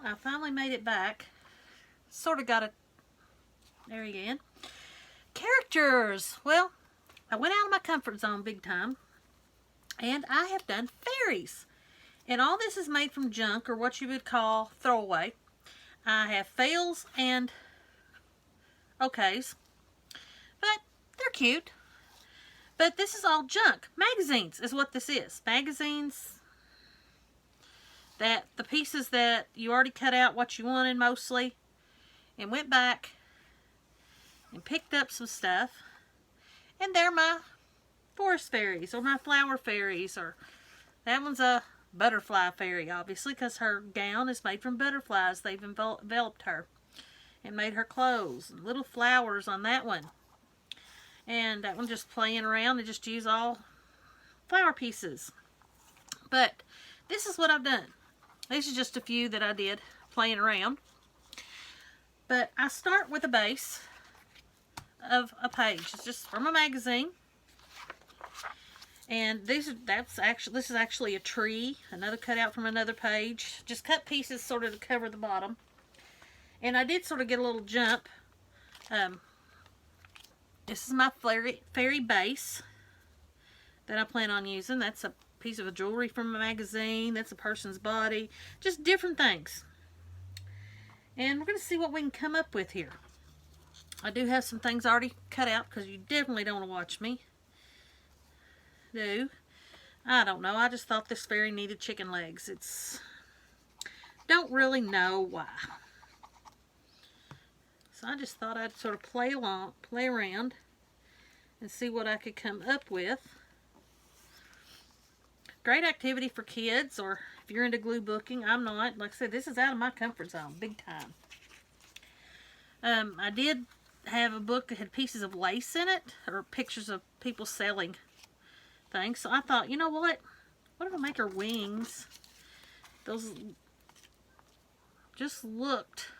I finally made it back. Sort of got it. There again. Caricatures. Well, I went out of my comfort zone big time. And I have done fairies. And all this is made from junk, or what you would call throwaway. I have fails and okays. But they're cute. But this is all junk. Magazines is what this is. Magazines that the pieces that you already cut out what you wanted mostly, and went back and picked up some stuff, and they're my forest fairies or my flower fairies, or that one's a butterfly fairy, obviously, because her gown is made from butterflies. They've enveloped her and made her clothes, and little flowers on that one. And that one just playing around. They just use all flower pieces. But this is what I've done. These are just a few that I did playing around. But I start with a base of a page. It's just from a magazine. And this is actually a tree. Another cutout from another page. Just cut pieces sort of to cover the bottom. And I did sort of get a little jump. This is my fairy base that I plan on using. That's a piece of jewelry from a magazine. That's a person's body. Just different things. And we're going to see what we can come up with here. I do have some things already cut out because you definitely don't want to watch me do. I don't know. I just thought this fairy needed chicken legs. Don't really know why. So I just thought I'd sort of play around and see what I could come up with. Great activity for kids, or if you're into glue booking. I'm not. Like I said, this is out of my comfort zone, big time. I did have a book that had pieces of lace in it, or pictures of people selling things. So I thought, you know what? What if I make her wings? Those just looked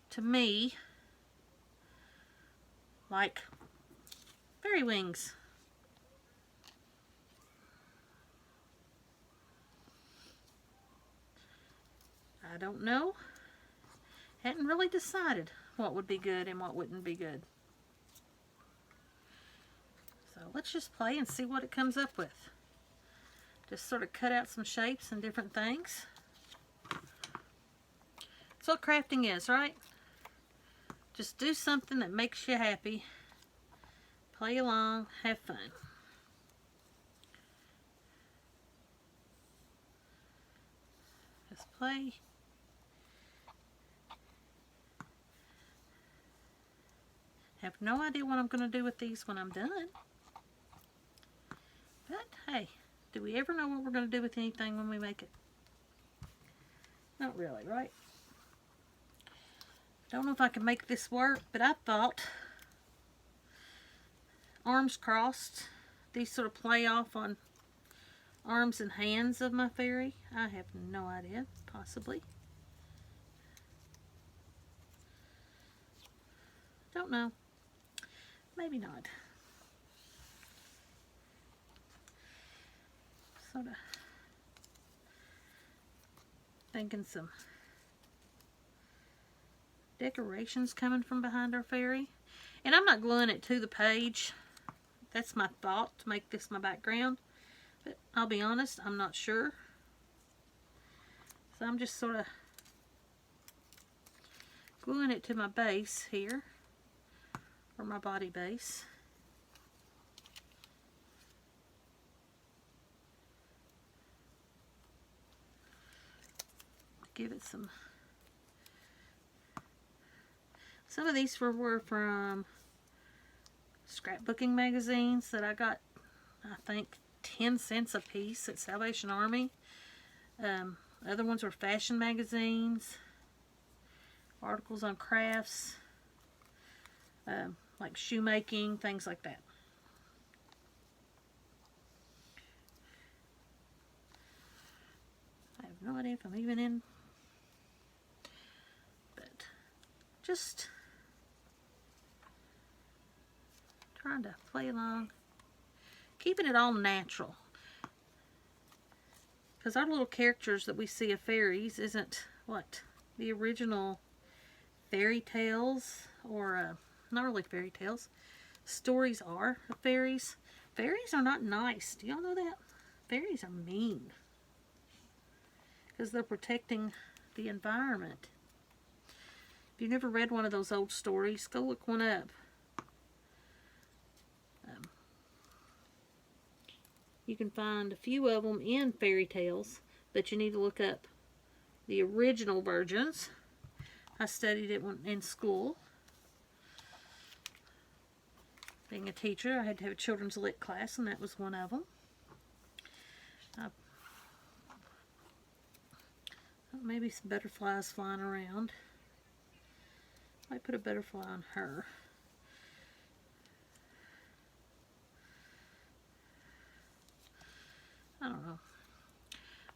to me like fairy wings. I don't know. Hadn't really decided what would be good and what wouldn't be good. So let's just play and see what it comes up with. Just sort of cut out some shapes and different things. That's what crafting is, right? Just do something that makes you happy. Play along, have fun. Just play. Have no idea what I'm going to do with these when I'm done. But hey, do we ever know what we're going to do with anything when we make it? Not really, right? Don't know if I can make this work, but I thought arms crossed. These sort of play off on arms and hands of my fairy. I have no idea. Possibly. Don't know. Maybe not. Sort of thinking some decorations coming from behind our fairy. And I'm not gluing it to the page. That's my thought, to make this my background. But I'll be honest, I'm not sure. So I'm just sort of gluing it to my base here, or my body base. Give it some of these were from scrapbooking magazines that I got, I think, 10 cents a piece at Salvation Army. Other ones were fashion magazines, articles on crafts, like shoemaking, things like that. I have no idea if I'm even in, but just trying to play along, keeping it all natural. because our little characters that we see of fairies isn't what the original fairy tales, or not really fairy tales, stories are of fairies. Fairies are not nice. Do y'all know that? Fairies are mean because they're protecting the environment. If you've never read one of those old stories, go look one up. You can find a few of them in fairy tales, but you need to look up the original versions. I studied it in school. Being a teacher, I had to have a children's lit class, and that was one of them. Maybe some butterflies flying around. Might put a butterfly on her. I don't know.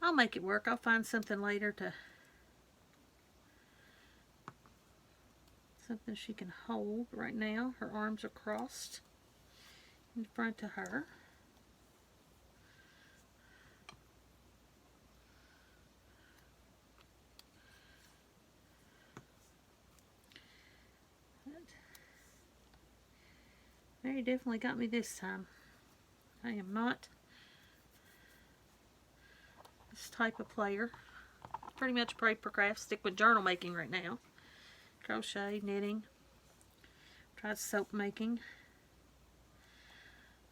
I'll make it work. I'll find something later to... something she can hold. Right now, her arms are crossed in front of her. Meri definitely got me this time. I am not this type of player. Pretty much paper craft. Stick with journal making right now. Crochet, knitting. Tried soap making.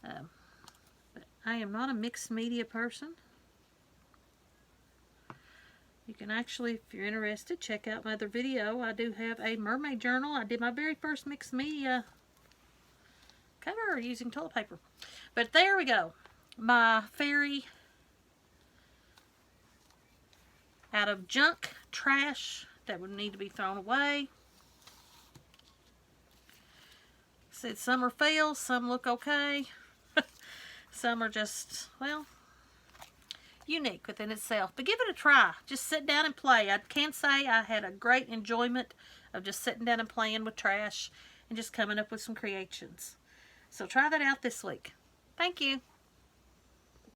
But I am not a mixed media person. You can actually, if you're interested, check out my other video. I do have a mermaid journal. I did my very first mixed media cover using toilet paper. But there we go. My fairy out of junk, trash that would need to be thrown away. Said some are fails, some look okay. Some are just, well, unique within itself. But give it a try. Just sit down and play. I can say I had a great enjoyment of just sitting down and playing with trash and just coming up with some creations. So try that out this week. Thank you.